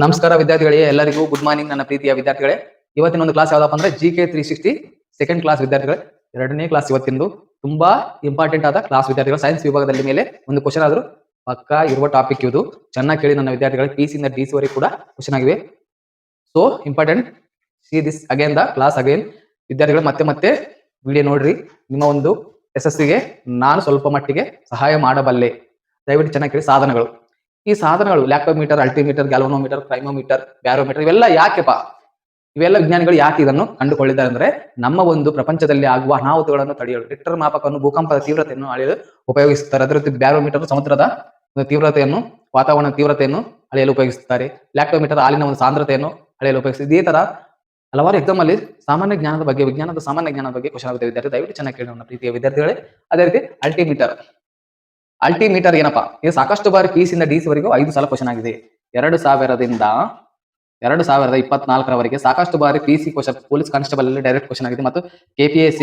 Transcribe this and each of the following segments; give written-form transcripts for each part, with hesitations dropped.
ನಮಸ್ಕಾರ ವಿದ್ಯಾರ್ಥಿಗಳಿಗೆ, ಎಲ್ಲರಿಗೂ ಗುಡ್ ಮಾರ್ನಿಂಗ್. ನನ್ನ ಪ್ರೀತಿಯ ವಿದ್ಯಾರ್ಥಿಗಳೇ, ಇವತ್ತಿನ ಒಂದು ಕ್ಲಾಸ್ ಯಾವ್ದಪ್ಪ ಅಂದ್ರೆ GK 360 ಸೆಕೆಂಡ್ ಕ್ಲಾಸ್ ವಿದ್ಯಾರ್ಥಿಗಳೇ. ಎರಡನೇ ಕ್ಲಾಸ್ ಇವತ್ತಿಂದು ತುಂಬಾ ಇಂಪಾರ್ಟೆಂಟ್ ಆದ ಕ್ಲಾಸ್ ವಿದ್ಯಾರ್ಥಿಗಳು. ಸೈನ್ಸ್ ವಿಭಾಗದಲ್ಲಿ ಮೇಲೆ ಒಂದು ಕ್ವಶನ್ ಆದ್ರೂ ಪಕ್ಕಾ ಇರುವ ಟಾಪಿಕ್ ಇದು. ಚೆನ್ನಾಗಿ ಕೇಳಿ ನನ್ನ ವಿದ್ಯಾರ್ಥಿಗಳು, PC ಇಂದ DC ವರೆಗೂ ಕೂಡ ಕ್ವಶನ್ ಆಗಿವೆ. So important, see this again the class again. ವಿದ್ಯಾರ್ಥಿಗಳು ಮತ್ತೆ ವಿಡಿಯೋ ನೋಡ್ರಿ. ನಿಮ್ಮ ಒಂದು ಯಶಸ್ಸಿಗೆ ನಾನು ಸ್ವಲ್ಪ ಮಟ್ಟಿಗೆ ಸಹಾಯ ಮಾಡಬಲ್ಲೆ. ದಯವಿಟ್ಟು ಚೆನ್ನಾಗಿ ಕೇಳಿ. ಸಾಧನಗಳು, ಈ ಸಾಧನಗಳು ಲ್ಯಾಕ್ಟೋಮೀಟರ್, ಅಲ್ಟಿಮೀಟರ್, ಗ್ಯಾಲ್ವನೋಮೀಟರ್, ಪ್ರೈಮೋಮೀಟರ್, ಬ್ಯಾರೋಮೀಟರ್, ಇವೆಲ್ಲ ಯಾಕೆಪ್ಪ? ಇವೆಲ್ಲ ವಿಜ್ಞಾನಿಗಳು ಯಾಕೆ ಇದನ್ನು ಕಂಡುಕೊಳ್ಳಿದ್ದಾರೆ ಅಂದ್ರೆ, ನಮ್ಮ ಒಂದು ಪ್ರಪಂಚದಲ್ಲಿ ಆಗುವ ಅನಾಹುತಗಳನ್ನು ತಡೆಯಲು ರಿಕ್ಟರ್ ಮಾಪಕವನ್ನು, ಭೂಕಂಪದ ತೀವ್ರತೆಯನ್ನು ಅಳೆಯಲು ಉಪಯೋಗಿಸುತ್ತಾರೆ. ಅದರ ಜೊತೆ ಬ್ಯಾರೋಮೀಟರ್ ಸಮುದ್ರದ ತೀವ್ರತೆಯನ್ನು, ವಾತಾವರಣದ ತೀವ್ರತೆಯನ್ನು ಅಳೆಯಲು ಉಪಯೋಗಿಸುತ್ತಾರೆ. ಲ್ಯಾಕ್ಟೋಮೀಟರ್ ಹಾಲಿನ ಒಂದು ಸಾಂದ್ರತೆಯನ್ನು ಅಳೆಯಲು ಉಪಯೋಗಿಸುತ್ತಾರೆ. ಇದೇ ತರ ಹಲವಾರು ಎಕ್ಸಾಮ್ ಅಲ್ಲಿ ಸಾಮಾನ್ಯ ಜ್ಞಾನದ ಬಗ್ಗೆ, ವಿಜ್ಞಾನದ ಸಾಮಾನ್ಯ ಜ್ಞಾನದ ಬಗ್ಗೆ ಕ್ವಶನ್ ಆಗುತ್ತೆ ವಿದ್ಯಾರ್ಥಿ. ದಯವಿಟ್ಟು ಚೆನ್ನಾಗಿ ಕೇಳಿ ನನ್ನ ಪ್ರೀತಿಯ ವಿದ್ಯಾರ್ಥಿಗಳೇ. ಅದೇ ರೀತಿ ಅಲ್ಟಿಮೀಟರ್ ಏನಪ್ಪಾ? ಇದು ಸಾಕಷ್ಟು ಬಾರಿ PC ಇಂದ DC ವರೆಗೂ 5 ಸಲ ಕ್ವಶನ್ ಆಗಿದೆ. 2024 ಸಾಕಷ್ಟು ಬಾರಿ PC ಕ್ವಶನ್, ಪೊಲೀಸ್ ಕಾನ್ಸ್ಟೇಬಲ್ ಅಲ್ಲಿ ಡೈರೆಕ್ಟ್ ಕ್ವಶನ್ ಆಗಿದೆ ಮತ್ತು KPSC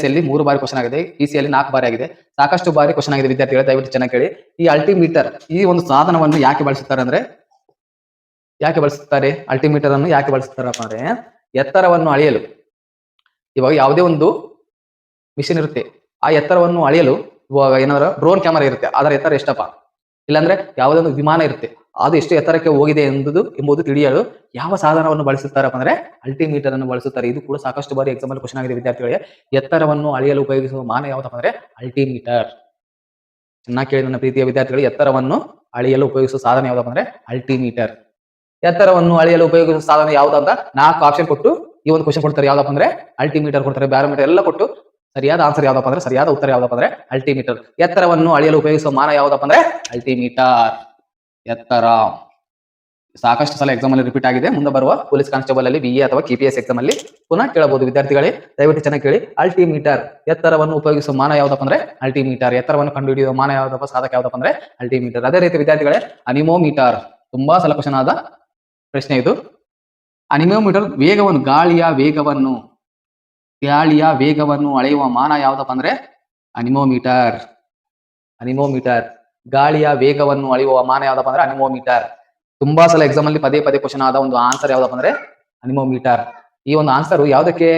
ಅಲ್ಲಿ 3 ಬಾರಿ ಕ್ವಶನ್ ಆಗಿದೆ. PC ಅಲ್ಲಿ 4 ಬಾರಿ ಆಗಿದೆ. ಸಾಕಷ್ಟು ಬಾರಿ ಕ್ವಶನ್ ಆಗಿದೆ ವಿದ್ಯಾರ್ಥಿಗಳೇ, ದಯವಿಟ್ಟು ಚೆನ್ನಾಗಿ ಕೇಳಿ. ಈ ಅಲ್ಟಿಮೀಟರ್, ಈ ಒಂದು ಸಾಧನವನ್ನು ಯಾಕೆ ಬಳಸುತ್ತಾರೆ ಅಂದ್ರೆ, ಅಲ್ಟಿಮೀಟರ್ ಅನ್ನು ಯಾಕೆ ಬಳಸುತ್ತಾರಪ್ಪ ಅಂದ್ರೆ, ಎತ್ತರವನ್ನು ಅಳೆಯಲು. ಇವಾಗ ಯಾವುದೇ ಒಂದು ಮಿಷಿನ್ ಇರುತ್ತೆ, ಆ ಎತ್ತರವನ್ನು ಅಳೆಯಲು ಇವಾಗ ಏನಾದ್ರು ಡ್ರೋನ್ ಕ್ಯಾಮರಾ ಇರುತ್ತೆ, ಅದರ ಎತ್ತರ ಎಷ್ಟಪ್ಪ, ಇಲ್ಲಾಂದ್ರೆ ಯಾವುದೋ ಒಂದು ವಿಮಾನ ಇರುತ್ತೆ, ಅದು ಎಷ್ಟು ಎತ್ತರಕ್ಕೆ ಹೋಗಿದೆ ಎಂಬುದು ತಿಳಿಯಲು ಯಾವ ಸಾಧನವನ್ನು ಬಳಸುತ್ತಾರಪ್ಪ ಅಂದ್ರೆ ಅಲ್ಟಿಮೀಟರ್ ಅನ್ನು ಬಳಸುತ್ತಾರೆ. ಇದು ಕೂಡ ಸಾಕಷ್ಟು ಬಾರಿ ಎಕ್ಸಾಮ್ ಅಲ್ಲಿ ಕ್ವಶನ್ ಆಗಿದೆ ವಿದ್ಯಾರ್ಥಿಗಳಿಗೆ. ಎತ್ತರವನ್ನು ಅಳೆಯಲು ಉಪಯೋಗಿಸುವ ಮಾನ ಯಾವುದಪ್ಪ ಅಂದ್ರೆ ಅಲ್ಟಿಮೀಟರ್. ಚೆನ್ನಾಗಿ ಕೇಳಿ ನನ್ನ ಪ್ರೀತಿಯ ವಿದ್ಯಾರ್ಥಿಗಳು, ಎತ್ತರವನ್ನು ಅಳೆಯಲು ಉಪಯೋಗಿಸುವ ಸಾಧನ ಯಾವ್ದಪ್ಪ ಅಂದ್ರೆ ಅಲ್ಟಿಮೀಟರ್. ಎತ್ತರವನ್ನು ಅಳೆಯಲು ಉಪಯೋಗಿಸುವ ಸಾಧನ ಯಾವ್ದಂತ 4 ಆಪ್ಷನ್ ಕೊಟ್ಟು ಈ ಒಂದು ಕ್ವಶನ್ ಕೊಡ್ತಾರೆ. ಯಾವ್ದಪ್ಪ ಅಂದ್ರೆ ಅಲ್ಟಿಮೀಟರ್ ಕೊಡ್ತಾರೆ, ಬ್ಯಾರೋಮೀಟರ್ ಎಲ್ಲ ಕೊಟ್ಟು ಸರಿಯಾದ ಆನ್ಸರ್ ಯಾವ್ದಪ್ಪ ಅಂದ್ರೆ, ಸರಿಯಾದ ಉತ್ತರ ಯಾವ್ದಪ್ಪ ಅಂದ್ರೆ ಅಲ್ಟಿಮೀಟರ್. ಎತ್ತರವನ್ನು ಅಳೆಯಲು ಉಪಯೋಗಿಸುವ ಮಾನ ಯಾವ್ದಪ್ಪ ಅಂದ್ರೆ ಅಲ್ಟಿಮೀಟರ್. ಎತ್ತರ ಸಾಕಷ್ಟು ಸಲ ಎಕ್ಸಾಮ್ ಅಲ್ಲಿ ರಿಪೀಟ್ ಆಗಿದೆ. ಮುಂದೆ ಬರುವ ಪೊಲೀಸ್ ಕಾನ್ಸ್ಟೇಬಲ್ ಅಲ್ಲಿ, BA ಅಥವಾ KPS ಎಕ್ಸಾಮ್ ಅಲ್ಲಿ ಪುನಃ ಕೇಳಬಹುದು ವಿದ್ಯಾರ್ಥಿಗಳೇ. ದಯವಿಟ್ಟು ಚೆನ್ನಾಗಿ ಕೇಳಿ. ಅಲ್ಟಿಮೀಟರ್, ಎತ್ತರವನ್ನು ಉಪಯೋಗಿಸುವ ಮಾನ ಯಾವ್ದಪ್ಪ ಅಂದ್ರೆ ಅಲ್ಟಿಮೀಟರ್. ಎತ್ತರವನ್ನು ಕಂಡುಹಿಡಿಯುವ ಮಾನ ಯಾವ್ದಪ್ಪ, ಸಾಧಕ ಯಾವ್ದಪ್ಪ ಅಂದ್ರೆ ಅಲ್ಟಿಮೀಟರ್. ಅದೇ ರೀತಿ ವಿದ್ಯಾರ್ಥಿಗಳೇ, ಅನಿಮೋಮೀಟರ್, ತುಂಬಾ ಸಲ ಕ್ವಶನ್ ಆದ ಪ್ರಶ್ನೆ ಇದು. ಅನಿಮೋಮೀಟರ್ ವೇಗವನ್ನು, ಗಾಳಿಯ ವೇಗವನ್ನು ಅಳೆಯುವ ಮಾನ ಯಾವ್ದಪ್ಪ ಅಂದ್ರೆ ಅನಿಮೋಮೀಟರ್. ಗಾಳಿಯ ವೇಗವನ್ನು ಅಳೆಯುವ ಮಾನ ಯಾವ್ದಪ್ಪ ಅಂದ್ರೆ ಅನಿಮೋಮೀಟರ್. ತುಂಬಾ ಸಲ ಎಕ್ಸಾಮ್ ಅಲ್ಲಿ ಪದೇ ಕ್ವಶನ್ ಆದ ಒಂದು ಆನ್ಸರ್ ಯಾವ್ದಪ್ಪ ಅಂದ್ರೆ ಅನಿಮೋಮೀಟರ್. ಈ ಒಂದು ಆನ್ಸರ್ ಯಾವ್ದಕ್ಕೆ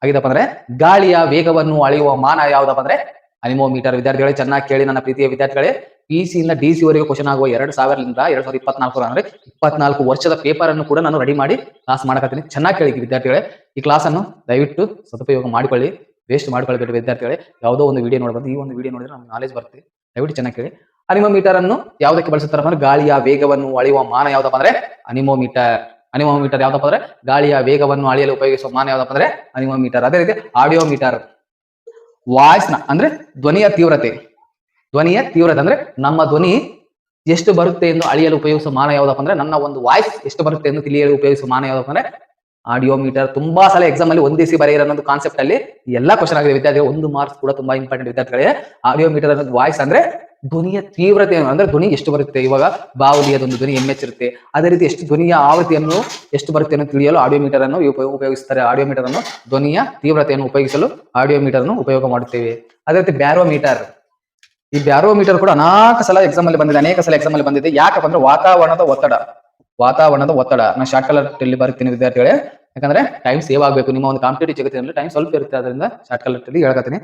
ಆಗಿದಪ್ಪ ಅಂದ್ರೆ, ಗಾಳಿಯ ವೇಗವನ್ನು ಅಳೆಯುವ ಮಾನ ಯಾವ್ದಪ್ಪ ಅಂದ್ರೆ ಅನಿಮೋಮೀಟರ್. ವಿದ್ಯಾರ್ಥಿಗಳೇ ಚೆನ್ನಾಗಿ ಕೇಳಿ ನನ್ನ ಪ್ರೀತಿಯ ವಿದ್ಯಾರ್ಥಿಗಳೇ. PC ಇಂದ DC ವರೆಗೂ ಕ್ವಶನ್ ಆಗುವ 2000ರಿಂದ 2024 ಅಂದ್ರೆ 24 ವರ್ಷದ ಪೇಪರ್ ಅನ್ನು ಕೂಡ ನಾನು ರೆಡಿ ಮಾಡಿ ಕ್ಲಾಸ್ ಮಾಡಕತ್ತೀನಿ. ಚೆನ್ನಾಗಿ ಕೇಳಿ ವಿದ್ಯಾರ್ಥಿಗಳೇ. ಈ ಕ್ಲಾಸ್ ಅನ್ನು ದಯವಿಟ್ಟು ಸದುಪಯೋಗ ಮಾಡಿಕೊಳ್ಳಿ, ವೇಸ್ಟ್ ಮಾಡ್ಕೊಳ್ಬೇಡಿ ವಿದ್ಯಾರ್ಥಿಗಳೇ. ಯಾವುದೋ ಒಂದು ವಿಡಿಯೋ ನೋಡಬಹುದು, ಈ ಒಂದು ವಿಡಿಯೋ ನೋಡಿದ್ರೆ ನಮ್ಗೆ ನಾಲೆಜ್ ಬರುತ್ತೆ. ದಯವಿಟ್ಟು ಚೆನ್ನಾಗಿ ಕೇಳಿ. ಅನಿಮೋಮೀಟರ್ ಅನ್ನು ಯಾವುದಕ್ಕೆ ಬಳಸುತ್ತಾರೆ ಅಂದ್ರೆ, ಗಾಳಿಯ ವೇಗವನ್ನು ಅಳೆಯುವ ಮಾನ ಯಾವ್ದಪ್ಪ ಅಂದ್ರೆ ಅನಿಮೋಮೀಟರ್. ಯಾವ್ದಪ್ಪ ಅಂದ್ರೆ ಗಾಳಿಯ ವೇಗವನ್ನು ಅಳೆಯಲು ಉಪಯೋಗಿಸುವ ಮಾನ ಯಾವ್ದಪ್ಪ ಅಂದ್ರೆ ಅನಿಮೋಮೀಟರ್. ಅದೇ ರೀತಿ ಆಡಿಯೋಮೀಟರ್, ವಾಯ್ಸ್ ಅಂದ್ರೆ ಧ್ವನಿಯ ತೀವ್ರತೆ ಅಂದ್ರೆ ನಮ್ಮ ಧ್ವನಿ ಎಷ್ಟು ಬರುತ್ತೆ ಎಂದು ಅಳೆಯಲು ಉಪಯೋಗಿಸುವ ಮಾನ ಯಾವ್ದಪ್ಪ ಅಂದ್ರೆ, ನನ್ನ ಒಂದು ವಾಯ್ಸ್ ಎಷ್ಟು ಬರುತ್ತೆ ಎಂದು ತಿಳಿಯಲು ಉಪಯೋಗಿಸುವ ಮಾನ ಯಾವ್ದಪ್ಪ ಅಂದ್ರೆ ಆಡಿಯೋಮೀಟರ್. ತುಂಬಾ ಸಲ ಎಕ್ಸಾಮ್ ಅಲ್ಲಿ ಒಂದಿಸಿ ಬರೆಯಿರೋ ಅನ್ನೋದು ಕಾನ್ಸೆಪ್ಟ್ ಅಲ್ಲಿ ಎಲ್ಲಾ ಕ್ವಶನ್ ಆಗಿದೆ ವಿದ್ಯಾರ್ಥಿಗಳು. 1 ಮಾರ್ಕ್ಸ್ ಕೂಡ ತುಂಬಾ ಇಂಪಾರ್ಟೆಂಟ್ ವಿದ್ಯಾರ್ಥಿಗಳೇ. ಆಡಿಯೋಮೀಟರ್ ಅನ್ನೋದು ವಾಯ್ಸ್ ಅಂದ್ರೆ ಧ್ವನಿಯ ತೀವ್ರತೆ, ಅಂದ್ರೆ ಧ್ವನಿ ಎಷ್ಟು ಬರುತ್ತೆ. ಇವಾಗ ಬಾವುಲಿ ಅದೊಂದು ಧ್ವನಿ MH ಇರುತ್ತೆ, ಅದೇ ರೀತಿ ಎಷ್ಟು ಧ್ವನಿಯ ಆವೃತ್ತಿಯನ್ನು ಎಷ್ಟು ಬರುತ್ತೆ ಅಂತ ತಿಳಿಯಲು ಆಡಿಯೋಮೀಟರ್ ಅನ್ನು ಉಪಯೋಗಿಸುತ್ತಾರೆ. ಆಡಿಯೋಮೀಟರ್ ಅನ್ನು ಧ್ವನಿಯ ತೀವ್ರತೆಯನ್ನು ಉಪಯೋಗಿಸಲು ಆಡಿಯೋಮೀಟರ್ ಅನ್ನು ಉಪಯೋಗ ಮಾಡುತ್ತೇವೆ. ಅದೇ ರೀತಿ ಬ್ಯಾರೋಮೀಟರ್. ಈ ಬ್ಯಾರೋಮೀಟರ್ ಕೂಡ ಅನೇಕ ಸಲ ಎಕ್ಸಾಮ್ ಅಲ್ಲಿ ಬಂದಿದೆ. ಯಾಕಪ್ಪ ಅಂದ್ರೆ ವಾತಾವರಣದ ಒತ್ತಡ. ನಾನು ಶಾರ್ಟ್ ಕಲರ್ ಅಲ್ಲಿ ಬರ್ತೀನಿ ವಿದ್ಯಾರ್ಥಿಗಳೇ, ಯಾಕಂದ್ರೆ ಟೈಮ್ ಸೇವ್ ಆಗಬೇಕು. ನಿಮ್ಮ ಒಂದು ಕಾಂಪಿಟೇಟಿವ್ ಜಗತ್ತಿನಲ್ಲಿ ಟೈಮ್ ಸ್ವಲ್ಪ ಇರುತ್ತೆ, ಅದರಿಂದ ಶಾರ್ಟ್ ಕಲರ್ ಅಲ್ಲಿ ಹೇಳ್ಕತ್ತೀನಿ.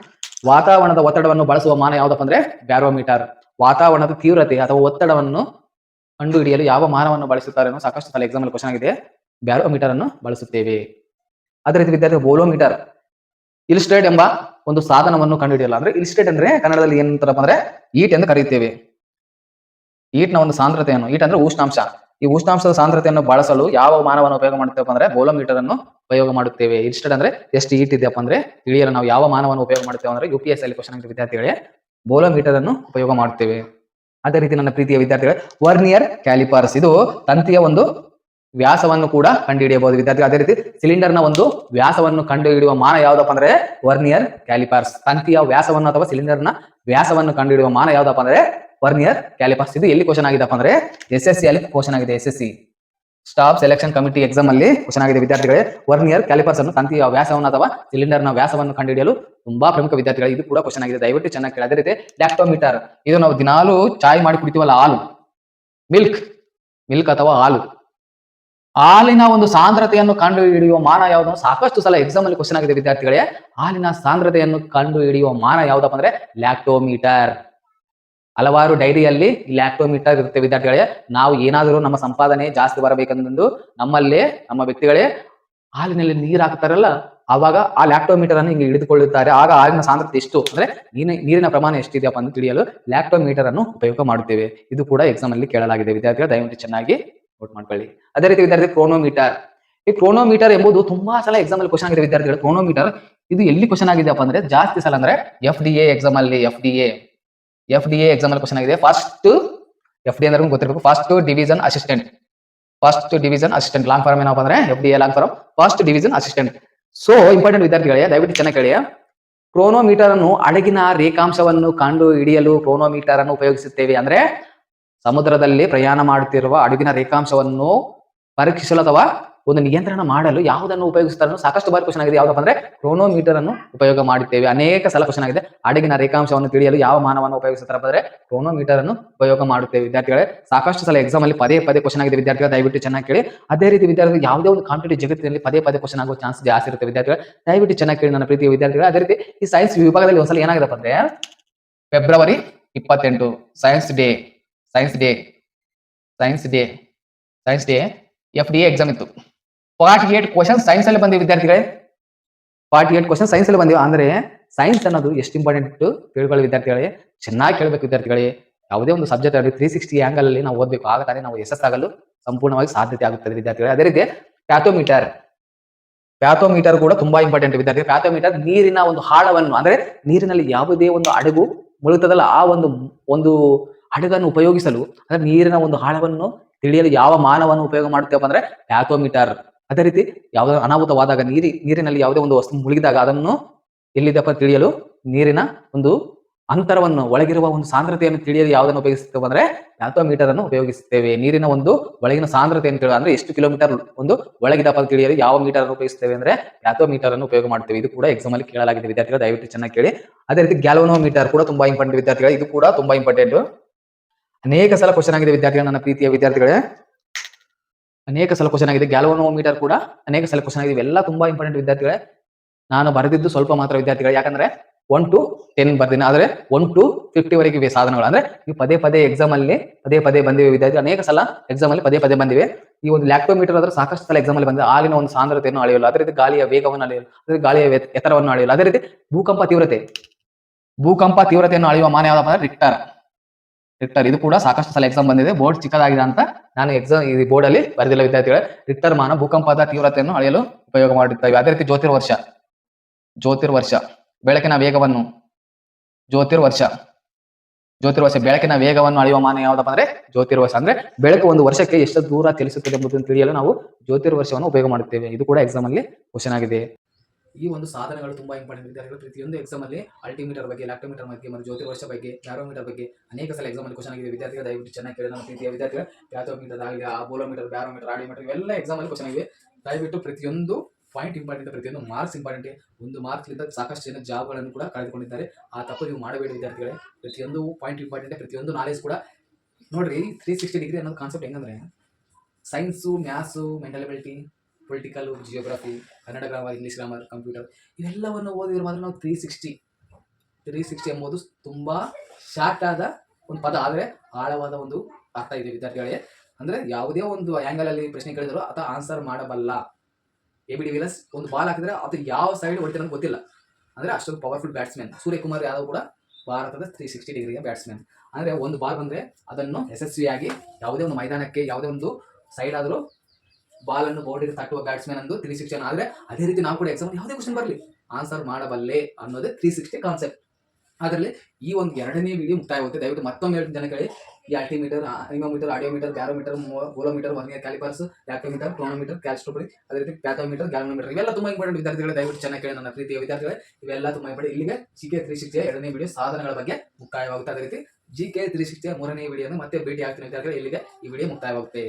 ವಾತಾವರಣದ ಒತ್ತಡವನ್ನು ಬಳಸುವ ಮಾನ ಯಾವ್ದಪ್ಪ ಅಂದ್ರೆ ಬ್ಯಾರೋಮೀಟರ್. ವಾತಾವರಣದ ತೀವ್ರತೆ ಅಥವಾ ಒತ್ತಡವನ್ನು ಕಂಡುಹಿಡಿಯಲು ಯಾವ ಮಾನವನ್ನು ಬಳಸುತ್ತಾರೆ ಅನ್ನೋ ಸಾಕಷ್ಟು ಸಲ ಎಕ್ಸಾಮ್ ಅಲ್ಲಿ ಕ್ವಶನ್ ಆಗಿದೆ. ಬ್ಯಾರೋಮೀಟರ್ ಅನ್ನು ಬಳಸುತ್ತೇವೆ. ಅದೇ ರೀತಿ ವಿದ್ಯಾರ್ಥಿ ಬೋಲೋಮೀಟರ್, ಇಲ್ಸ್ಟ್ರೇಟ್ ಎಂಬ ಒಂದು ಸಾಧನವನ್ನು ಕಂಡುಹಿಡಿಯಲ್ಲ. ಅಂದ್ರೆ ಇಲ್ಸ್ಟ್ರೇಟ್ ಅಂದ್ರೆ ಕನ್ನಡದಲ್ಲಿ ಏನಂತಾರಪ್ಪ ಅಂದ್ರೆ ಈಟ್ ಎಂದು ಕರೆಯುತ್ತೇವೆ. ಈಟ್ನ ಒಂದು ಸಾಂದ್ರತೆಯನ್ನು, ಈಟ್ ಅಂದ್ರೆ ಉಷ್ಣಾಂಶ, ಈ ಉಷ್ಣಾಂಶದ ಸಾಂದ್ರತೆಯನ್ನು ಬಳಸಲು ಯಾವ ಮಾನವನ್ನು ಉಪಯೋಗ ಮಾಡುತ್ತೇವೆ ಅಂದ್ರೆ ಬೋಲೋಮೀಟರ್ ಅನ್ನು ಉಪಯೋಗ ಮಾಡುತ್ತೇವೆ. ಇಲ್ಸ್ಟ್ರೇಟ್ ಅಂದ್ರೆ ಎಷ್ಟು ಈಟ್ ಇದೆಯಪ್ಪ ಅಂದ್ರೆ ತಿಳಿಯಲು ನಾವು ಯಾವ ಮಾನವನ್ನು ಉಪಯೋಗ ಮಾಡುತ್ತೇವೆ ಅಂದ್ರೆ UPSC ಅಲ್ಲಿ ಕ್ವಶನ್ ಆಗಿದೆ ವಿದ್ಯಾರ್ಥಿಗಳೇ, ಬೋಲೋಮೀಟರ್ ಅನ್ನು ಉಪಯೋಗ ಮಾಡುತ್ತೇವೆ. ಅದೇ ರೀತಿ ನನ್ನ ಪ್ರೀತಿಯ ವಿದ್ಯಾರ್ಥಿಗಳೇ, ವರ್ನಿಯರ್ ಕ್ಯಾಲಿಪರ್ಸ್, ಇದು ತಂತಿಯ ಒಂದು ವ್ಯಾಸವನ್ನು ಕೂಡ ಕಂಡುಹಿಡಿಯಬಹುದು ವಿದ್ಯಾರ್ಥಿ. ಅದೇ ರೀತಿ ಸಿಲಿಂಡರ್ ನ ಒಂದು ವ್ಯಾಸವನ್ನು ಕಂಡುಹಿಡಿಯುವ ಮಾನ ಯಾವ್ದಪ್ಪ ಅಂದ್ರೆ ವರ್ನಿಯರ್ ಕ್ಯಾಲಿಪರ್ಸ್. ತಂತಿಯ ವ್ಯಾಸವನ್ನು ಅಥವಾ ಸಿಲಿಂಡರ್ ನ ವ್ಯಾಸವನ್ನು ಕಂಡುಹಿಡಿಯುವ ಮಾನ ಯಾವ್ದಪ್ಪ ಅಂದ್ರೆ ವರ್ನಿಯರ್ ಕ್ಯಾಲಿಪರ್ಸ್. ಇದು ಎಲ್ಲಿ ಕ್ವಶನ್ ಆಗಿದೆಪ್ಪ ಅಂದ್ರೆ SSC ಅಲ್ಲಿ ಕ್ವಶನ್ ಆಗಿದೆ. SSC staff selection committee exam ಅಲ್ಲಿ ಕ್ವಶನ್ ಆಗಿದೆ ವಿದ್ಯಾರ್ಥಿಗಳೇ. ವರ್ನಿಯರ್ ಕ್ಯಾಲಿಪರ್ಸ್ ಅನ್ನು ತಂತಿಯ ವ್ಯಾಸವನ್ನು ಅಥವಾ ಸಿಲಿಂಡರ್ ನ ವ್ಯಾಸವನ್ನು ಕಂಡುಹಿಡಿಯಲು ತುಂಬಾ ಪ್ರಮುಖ ವಿದ್ಯಾರ್ಥಿಗಳು. ಇದು ಕೂಡ ಕ್ವಶನ್ ಆಗಿದೆ, ದಯವಿಟ್ಟು ಚೆನ್ನಾಗಿ ಕೇಳಿ. ಅದೇ ರೀತಿ ಲ್ಯಾಕ್ಟೋಮೀಟರ್, ಇದು ನಾವು ದಿನಾಲು ಚಾಯ್ ಮಾಡಿ ಕುಡಿತೀವಲ್ಲ, ಹಾಲು, ಮಿಲ್ಕ್ ಅಥವಾ ಹಾಲು, ಹಾಲಿನ ಒಂದು ಸಾಂದ್ರತೆಯನ್ನು ಕಂಡು ಹಿಡಿಯುವ ಮಾನ ಯಾವುದು? ಸಾಕಷ್ಟು ಸಲ ಎಕ್ಸಾಮ್ ಅಲ್ಲಿ ಕ್ವಶನ್ ಆಗಿದೆ ವಿದ್ಯಾರ್ಥಿಗಳೇ. ಹಾಲಿನ ಸಾಂದ್ರತೆಯನ್ನು ಕಂಡು ಹಿಡಿಯುವ ಮಾನ ಯಾವ್ದಪ್ಪ ಅಂದ್ರೆ ಲ್ಯಾಕ್ಟೋಮೀಟರ್. ಹಲವಾರು ಡೈರಿಯಲ್ಲಿ ಲ್ಯಾಕ್ಟೋಮೀಟರ್ ಇರುತ್ತೆ ವಿದ್ಯಾರ್ಥಿಗಳೇ. ನಾವು ಏನಾದರೂ ನಮ್ಮ ಸಂಪಾದನೆ ಜಾಸ್ತಿ ಬರಬೇಕೆಂದು ನಮ್ಮಲ್ಲಿ ನಮ್ಮ ವ್ಯಕ್ತಿಗಳೇ ಹಾಲಿನಲ್ಲಿ ನೀರು ಹಾಕ್ತಾರಲ್ಲ, ಆವಾಗ ಆ ಲ್ಯಾಕ್ಟೋಮೀಟರ್ ಅನ್ನು ಹಿಂಗೆ ಹಿಡಿದುಕೊಳ್ಳುತ್ತಾರೆ. ಆಗ ಹಾಲಿನ ಸಾಂದ್ರತೆ ಎಷ್ಟು ಅಂದ್ರೆ ನೀರಿನ ಪ್ರಮಾಣ ಎಷ್ಟಿದೆಯಪ್ಪ ಅಂತ ತಿಳಿಯಲು ಲ್ಯಾಕ್ಟೋಮೀಟರ್ ಅನ್ನು ಉಪಯೋಗ ಮಾಡುತ್ತೇವೆ. ಇದು ಕೂಡ ಎಕ್ಸಾಮ್ ಅಲ್ಲಿ ಕೇಳಲಾಗಿದೆ ವಿದ್ಯಾರ್ಥಿಗಳು, ದಯವಿಟ್ಟು ಚೆನ್ನಾಗಿ ನೋಟ್ ಮಾಡ್ಕೊಳ್ಳಿ. ಅದೇ ರೀತಿ ವಿದ್ಯಾರ್ಥಿ ಕ್ರೋನೋಮೀಟರ್. ಈ ಕ್ರೋನೋಮೀಟರ್ ಎಂಬುದು ತುಂಬಾ ಸಲ ಎಕ್ಸಾಮ್ ಅಲ್ಲಿ ಕ್ವಶನ್ ಆಗಿದೆ ವಿದ್ಯಾರ್ಥಿಗಳು. ಕ್ರೋನೋಮೀಟರ್ ಇದು ಎಲ್ಲಿ ಕ್ವಶನ್ ಆಗಿದೆಯಪ್ಪ ಅಂದ್ರೆ ಜಾಸ್ತಿ ಸಲ ಅಂದ್ರೆ FDA ಎಕ್ಸಾಮ್ ಅಲ್ಲಿ FDA ಎಕ್ಸಾಮ್ ಅಲ್ಲಿ ಕ್ವಶನ್ ಆಗಿದೆ. FD ಅಂದ್ರೆ ಗೊತ್ತಿರಬೇಕು, first division assistant long form ಏನಪ್ಪ ಅಂದ್ರೆ FDA long form first division assistant. So important ವಿದ್ಯಾರ್ಥಿಗಳೇ, ದಯವಿಟ್ಟು ಚೆನ್ನಾಗಿ ಕೇಳಿ. ಕ್ರೋನೋಮೀಟರ್ ಅನ್ನು ಹಡಗಿನ ರೇಖಾಂಶವನ್ನು ಕಂಡು ಹಿಡಿಯಲು ಕ್ರೋನೋಮೀಟರ್ ಅನ್ನು ಉಪಯೋಗಿಸುತ್ತೇವೆ. ಅಂದ್ರೆ ಸಮುದ್ರದಲ್ಲಿ ಪ್ರಯಾಣ ಮಾಡುತ್ತಿರುವ ಹಡಗಿನ ರೇಖಾಂಶವನ್ನು ಪರೀಕ್ಷಿಸಲು ಅಥವಾ ಒಂದು ನಿಯಂತ್ರಣ ಮಾಡಲು ಯಾವುದನ್ನು ಉಪಯೋಗಿಸುತ್ತಾರೆ? ಸಾಕಷ್ಟು ಬಾರಿ ಕ್ವಶನ್ ಆಗಿದೆ. ಯಾವ್ದಪ್ಪ ಅಂದ್ರೆ ಕ್ರೋನೋಮೀಟರ್ ಅನ್ನು ಉಪಯೋಗ ಮಾಡುತ್ತೇವೆ. ಅನೇಕ ಸಲ ಕ್ವಶನ್ ಆಗಿದೆ. ಹಡಗಿನ ರೇಖಾಂಶವನ್ನು ತಿಳಿಯಲು ಯಾವ ಮಾನವನ್ನು ಉಪಯೋಗಿಸುತ್ತಾರೆ ಅಂದ್ರೆ ಕ್ರೋನೋಮೀಟರ್ ಅನ್ನು ಉಪಯೋಗ ಮಾಡುತ್ತೇವೆ ವಿದ್ಯಾರ್ಥಿಗಳೇ. ಸಾಕಷ್ಟು ಸಲ ಎಕ್ಸಾಮ್ ಅಲ್ಲಿ ಪದೇ ಕ್ವಶನ್ ಆಗಿದೆ ವಿದ್ಯಾರ್ಥಿಗಳು, ದಯವಿಟ್ಟು ಚೆನ್ನಾಗಿ ಕೇಳಿ. ಅದೇ ರೀತಿ ವಿದ್ಯಾರ್ಥಿಗಳು ಯಾವುದೇ ಒಂದು ಕಾಂಪಿಟೇಟಿವ್ ಜಗತ್ತಿನಲ್ಲಿ ಪದೇ ಕ್ವಶನ್ ಆಗುವ ಚಾನ್ಸ್ ಜಾಸ್ತಿ ಇರುತ್ತೆ ವಿದ್ಯಾರ್ಥಿಗಳು, ದಯವಿಟ್ಟು ಚೆನ್ನಾಗಿ ಕೇಳಿ ನನ್ನ ಪ್ರೀತಿಯ ವಿದ್ಯಾರ್ಥಿಗಳು. ಅದೇ ರೀತಿ ಈ ಸೈನ್ಸ್ ವಿಭಾಗದಲ್ಲಿ ಒಂದ್ಸಲ ಏನಾಗಿದೆಪ್ಪ ಅಂದ್ರೆ February 28 science day FDA exam ಇತ್ತು. 48 ಕ್ವಶನ್ ಸೈನ್ಸ್ ಅಲ್ಲಿ ಬಂದಿವೆ ವಿದ್ಯಾರ್ಥಿಗಳೇ. 48 ಕ್ವಶನ್ ಸೈನ್ಸ್ ಅಲ್ಲಿ ಬಂದಿವೆ. ಅಂದ್ರೆ ಸೈನ್ಸ್ ಅನ್ನೋದು ಎಷ್ಟು ಇಂಪಾರ್ಟೆಂಟ್ ತಿಳ್ಕೊಳ್ಳಿ ವಿದ್ಯಾರ್ಥಿಗಳೇ, ಚೆನ್ನಾಗಿ ಕೇಳಬೇಕು ವಿದ್ಯಾರ್ಥಿಗಳೇ. ಯಾವುದೇ ಒಂದು ಸಬ್ಜೆಕ್ಟ್ ಅಲ್ಲಿ 360 ಆಂಗಲ್ ಅಲ್ಲಿ ನಾವು ಓದಬೇಕು, ಆಗ ತಾನೇ ನಾವು ಯಶಸ್ಸಾಗಲು ಸಂಪೂರ್ಣವಾಗಿ ಸಾಧ್ಯತೆ ಆಗುತ್ತದೆ ವಿದ್ಯಾರ್ಥಿಗಳೇ. ಅದೇ ರೀತಿ ಪ್ಯಾಥೋಮೀಟರ್ ಕೂಡ ತುಂಬಾ ಇಂಪಾರ್ಟೆಂಟ್ ವಿದ್ಯಾರ್ಥಿ. ಪ್ಯಾಥೋಮೀಟರ್ ನೀರಿನ ಒಂದು ಆಳವನ್ನು, ಅಂದ್ರೆ ನೀರಿನಲ್ಲಿ ಯಾವುದೇ ಒಂದು ಹಡಗು ಮುಳುಗುತ್ತದಲ್ಲ, ಆ ಒಂದು ಹಡಗನ್ನು ಉಪಯೋಗಿಸಲು ಅಂದ್ರೆ ನೀರಿನ ಒಂದು ಆಳವನ್ನು ತಿಳಿಯಲು ಯಾವ ಮಾನವನ್ನು ಉಪಯೋಗ ಮಾಡುತ್ತೇವೆ ಅಂದ್ರೆ ಪ್ಯಾಥೋಮೀಟರ್. ಅದೇ ರೀತಿ ಯಾವುದೋ ಅನಾಹುತವಾದಾಗ ನೀರಿನಲ್ಲಿ ಯಾವುದೇ ಒಂದು ವಸ್ತು ಮುಳುಗಿದಾಗ ಅದನ್ನು ಎಲ್ಲಿದೆಪ್ಪ ತಿಳಿಯಲು ನೀರಿನ ಒಂದು ಅಂತರವನ್ನು, ಒಳಗಿರುವ ಒಂದು ಸಾಂದ್ರತೆಯನ್ನು ತಿಳಿಯಲು ಯಾವುದನ್ನು ಉಪಯೋಗಿಸುತ್ತೇವೆ ಅಂದ್ರೆ ಪ್ಯಾಥೋಮೀಟರ್ ಅನ್ನು ಉಪಯೋಗಿಸುತ್ತೇವೆ. ನೀರಿನ ಒಂದು ಒಳಗಿನ ಸಾಂದ್ರತೆಯನ್ನು ತಿಳಿಯಲು ಅಂದ್ರೆ ಎಷ್ಟು ಕಿಲೋಮೀಟರ್ ಒಂದು ಒಳಗಿದಪ್ಪ ಅಂತ ತಿಳಿಯಲು ಯಾವ ಮೀಟರ್ ಅನ್ನು ಉಪಯೋಗಿಸುತ್ತೇವೆ ಅಂದ್ರೆ ಪ್ಯಾಥೋಮೀಟರ್ ಅನ್ನು ಉಪಯೋಗ ಮಾಡ್ತೇವೆ. ಇದು ಕೂಡ ಎಕ್ಸಾಮ್ ಅಲ್ಲಿ ಕೇಳಲಾಗಿದೆ ವಿದ್ಯಾರ್ಥಿಗಳು, ದಯವಿಟ್ಟು ಚೆನ್ನಾಗಿ ಕೇಳಿ. ಅದೇ ರೀತಿ ಗ್ಯಾಲ್ವನೋಮೀಟರ್ ಕೂಡ ತುಂಬಾ ಇಂಪಾರ್ಟೆಂಟ್ ವಿದ್ಯಾರ್ಥಿಗಳು, ಇದು ಕೂಡ ತುಂಬಾ ಇಂಪಾರ್ಟೆಂಟ್. ಅನೇಕ ಸಲ ಕ್ವಶನ್ ಆಗಿದೆ ವಿದ್ಯಾರ್ಥಿಗಳು, ನನ್ನ ಪ್ರೀತಿಯ ವಿದ್ಯಾರ್ಥಿಗಳೇ, ಅನೇಕ ಸಲ ಕ್ವಶನ್ ಆಗಿದೆ. ಗ್ಯಾಲ್ವನೋಮೀಟರ್ ಕೂಡ ಅನೇಕ ಸಲ ಕ್ವಶನ್ ಆಗಿದೆ. ಇವೆಲ್ಲ ತುಂಬಾ ಇಂಪಾರ್ಟೆಂಟ್ ವಿದ್ಯಾರ್ಥಿಗಳೇ. ನಾನು ಬರೆದಿದ್ದು ಸ್ವಲ್ಪ ಮಾತ್ರ ವಿದ್ಯಾರ್ಥಿಗಳು, ಯಾಕಂದ್ರೆ 1 to 10 ಬರ್ತೀನಿ, ಆದ್ರೆ 1 to 50 ವರೆಗೆ ಇವೆ ಸಾಧನಗಳು. ಅಂದ್ರೆ ನೀವು ಪದೇ ಎಕ್ಸಾಮ್ ಅಲ್ಲಿ ಪದೇ ಬಂದಿವೆ ವಿದ್ಯಾರ್ಥಿ, ಅನೇಕ ಸಲ ಎಕ್ಸಾಮ್ ಅಲ್ಲಿ ಪದೇ ಬಂದಿವೆ. ಈ ಒಂದು ಲ್ಯಾಕ್ಟೋಮೀಟರ್ ಆದ್ರೆ ಸಾಕಷ್ಟು ಸಲ ಎಕ್ಸಾಮ್ ಅಲ್ಲಿ ಬಂದಿದೆ. ಹಾಲಿನ ಒಂದು ಸಾಂದ್ರತೆಯನ್ನು ಅಳೆಯಲು, ಅದೇ ರೀತಿ ಗಾಳಿಯ ವೇಗವನ್ನು ಅಳೆಯಲು, ಅದೇ ಗಾಳಿಯ ಎತ್ತರವನ್ನು ಅಳೆಯಲು, ಅದೇ ರೀತಿ ಭೂಕಂಪ ತೀವ್ರತೆಯನ್ನು ಅಳೆಯುವ ಮಾನ ಯಾವ್ದಪ್ಪ ಅಂದ್ರೆ ರಿಕ್ಟರ್. ಇದು ಕೂಡ ಸಾಕಷ್ಟು ಸಲ ಎಕ್ಸಾಮ್ ಬಂದಿದೆ. ಬೋರ್ಡ್ ಚಿಕ್ಕದಾಗಿದೆ ಅಂತ ನಾನು ಎಕ್ಸಾಮ್ ಈ ಬೋರ್ಡ್ ಅಲ್ಲಿ ಬರೆದಿಲ್ಲ ವಿದ್ಯಾರ್ಥಿಗಳೇ. ರಿಕ್ಟರ್ ಮಾನ ಭೂಕಂಪದ ತೀವ್ರತೆಯನ್ನು ಅಳೆಯಲು ಉಪಯೋಗ ಮಾಡುತ್ತೇವೆ. ಅದೇ ರೀತಿ ಜ್ಯೋತಿರ್ವರ್ಷ ಬೆಳಕಿನ ವೇಗವನ್ನು ಬೆಳಕಿನ ವೇಗವನ್ನು ಅಳೆಯುವ ಮಾನ ಯಾವ್ದಪ್ಪ ಅಂದ್ರೆ ಜ್ಯೋತಿರ್ವರ್ಷ. ಅಂದ್ರೆ ಬೆಳಕು ಒಂದು ವರ್ಷಕ್ಕೆ ಎಷ್ಟು ದೂರ ಚಲಿಸುತ್ತದೆ ಎಂಬುದನ್ನು ತಿಳಿಯಲು ನಾವು ಜ್ಯೋತಿರ್ವರ್ಷವನ್ನು ಉಪಯೋಗ ಮಾಡುತ್ತೇವೆ. ಇದು ಕೂಡ ಎಕ್ಸಾಮ್ ಅಲ್ಲಿ ಕ್ವಶನ್ ಆಗಿದೆ. ಈ ಒಂದು ಸಾಧನಗಳು ತುಂಬಾ ಇಂಪಾರ್ಟೆಂಟ್ ವಿದ್ಯಾರ್ಥಿಗಳು. ಪ್ರತಿಯೊಂದು ಎಕ್ಸಾಮ್ ಅಲ್ಲಿ ಅಲ್ಟಿಮೀಟರ್ ಬಗ್ಗೆ, ಲ್ಯಾಕ್ಟೋಮೀಟರ್ ಬಗ್ಗೆ ಮತ್ತು ಜ್ಯೋತಿರ್ವರ್ಷ ಬಗ್ಗೆ, ಬ್ಯಾರೋಮೀಟರ್ ಬಗ್ಗೆ ಅನೇಕ ಸಲ ಎಕ್ಸಾಮ್ ಅಲ್ಲಿ ಕ್ವಶನ್ ಆಗಿದೆ ವಿದ್ಯಾರ್ಥಿಗಳು, ದಯವಿಟ್ಟು ಚೆನ್ನಾಗಿ ಕೇಳಿ ನನ್ನ ಪ್ರೀತಿಯ ವಿದ್ಯಾರ್ಥಿಗಳು. ಪ್ಯಾಥೋಮೀಟರ್ ಆಗಲಿ, ಬೋಲೋಮೀಟರ್, ಬ್ಯಾರೋಮೀಟರ್, ಆಡಿಯೋಮೀಟರ್ ಇವೆಲ್ಲ ಎಕ್ಸಾಮ್ ಅಲ್ಲಿ ಕ್ವಶನ್ ಆಗಿದೆ. ದಯವಿಟ್ಟು ಪ್ರತಿಯೊಂದು ಪಾಯಿಂಟ್ ಇಂಪಾರ್ಟೆಂಟ್, ಪ್ರತಿಯೊಂದು ಮಾರ್ಕ್ಸ್ ಇಂಪಾರ್ಟೆಂಟ್. ಒಂದು ಮಾರ್ಕ್ಲಿಂದ ಸಾಕಷ್ಟು ಜನ ಜಾಬ್ಗಳನ್ನು ಕೂಡ ಕಳೆದುಕೊಂಡಿದ್ದಾರೆ. ಆ ತಪ್ಪು ನೀವು ಮಾಡಬೇಡಿ ವಿದ್ಯಾರ್ಥಿಗಳೇ. ಪ್ರತಿಯೊಂದು ಪಾಯಿಂಟ್ ಇಂಪಾರ್ಟೆಂಟ್, ಪ್ರತಿಯೊಂದು ನಾಲೆಜ್ ಕೂಡ ನೋಡ್ರಿ. 360 ಡಿಗ್ರಿ ಅನ್ನೋದು ಕಾನ್ಸೆಪ್ಟ್ ಹೆಂಗಂದ್ರೆ science, maths, mental ability, political, geography, Kannada grammar, English grammar, computer ಇವೆಲ್ಲವನ್ನು ಓದಿದ್ರೆ ಮಾತ್ರ ನಾವು 360 ಎಂಬುದು ತುಂಬಾ ಶಾರ್ಟ್ ಆದ ಒಂದು ಪದ, ಆದರೆ ಆಳವಾದ ಒಂದು ಅರ್ಥ ಇದೆ ವಿದ್ಯಾರ್ಥಿಗಳೇ. ಅಂದ್ರೆ ಯಾವುದೇ ಒಂದು ಆಂಗಲ್ ಅಲ್ಲಿ ಪ್ರಶ್ನೆ ಕೇಳಿದ್ರು ಆತ ಆನ್ಸರ್ ಮಾಡಬಲ್ಲ. ABD ವಿಲಸ್ ಒಂದು ಬಾಲ್ ಹಾಕಿದ್ರೆ ಅದು ಯಾವ ಸೈಡ್ ಹೊಡಿತಾರೆ ಅಂತ ಗೊತ್ತಿಲ್ಲ, ಅಂದ್ರೆ ಅಷ್ಟೊಂದು ಪವರ್ಫುಲ್ ಬ್ಯಾಟ್ಸ್ಮನ್. ಸೂರ್ಯಕುಮಾರ್ ಯಾದವ್ ಕೂಡ ಭಾರತದ 360 ಡಿಗ್ರಿಯ ಬ್ಯಾಟ್ಸ್ಮನ್. ಅಂದ್ರೆ ಒಂದು ಬಾಲ್ ಬಂದ್ರೆ ಅದನ್ನು ಯಶಸ್ವಿಯಾಗಿ ಯಾವುದೇ ಒಂದು ಮೈದಾನಕ್ಕೆ ಯಾವುದೇ ಒಂದು ಸೈಡ್ ಆದರೂ ಬಾಲ್ ಅನ್ನು ಬೌಂಡರಿ ತಟ್ಟುವ ಬ್ಯಾಟ್ಸ್ಮನ್ ಅಂದು 360. ಆದ್ರೆ ಅದೇ ರೀತಿ ನಾವು ಕೂಡ ಎಕ್ಸಾಮ್ ಯಾವುದೇ ಕ್ವಶನ್ ಬರಲಿ ಆನ್ಸರ್ ಮಾಡಬಲ್ಲೆ ಅನ್ನೋದೇ 360 ಕಾನ್ಸೆಪ್ಟ್. ಅದರಲ್ಲಿ ಈ ಒಂದು 2ನೇ ವಿಡಿಯೋ ಮುಕ್ತಾಯವಾಗುತ್ತೆ. ದಯವಿಟ್ಟು ಮತ್ತೊಮ್ಮೆ ಹೇಳ್ತೀನಿ ಜನಗಳಿಗೆ, ಈ altimeter, anemometer, audiometer, barometer, bolometer, vernier calipers, lactometer, chronometer, ಕ್ಯಾಲ್ಸ್ಟ್ರೋಮೀಟರ್, ಅದೇ ರೀತಿ ಪ್ಯಾಥೋಮೀಟರ್, ಗ್ಯಾಲ್ವನೋಮೀಟರ್ ಇವೆಲ್ಲ ತುಂಬಾ ಇಂಪಾರ್ಟೆಂಟ್ ವಿದ್ಯಾರ್ಥಿಗಳು, ದಯವಿಟ್ಟು ಚೆನ್ನಾಗಿ ಕೇಳಿ ನನ್ನ ಪ್ರೀತಿಯ ವಿದ್ಯಾರ್ಥಿಗಳೇ. ಇವೆಲ್ಲ ತುಂಬಾ ಇಂಪಾರ್ಟೆಂಟ್. ಇಲ್ಲಿಗೆ GK 360 2ನೇ ವಿಡಿಯೋ ಸಾಧನಗಳ ಬಗ್ಗೆ ಮುಕ್ತಾಯವಾಗುತ್ತೆ. ಅದೇ ರೀತಿ GK 360 3ನೇ ವಿಡಿಯೋ ಮತ್ತೆ ಭೇಟಿ ಆಗ್ತೀನಿ ವಿದ್ಯಾರ್ಥಿಗಳು. ಇಲ್ಲಿಗೆ ಈ ವಿಡಿಯೋ ಮುಕ್ತಾಯವಾಗುತ್ತೆ.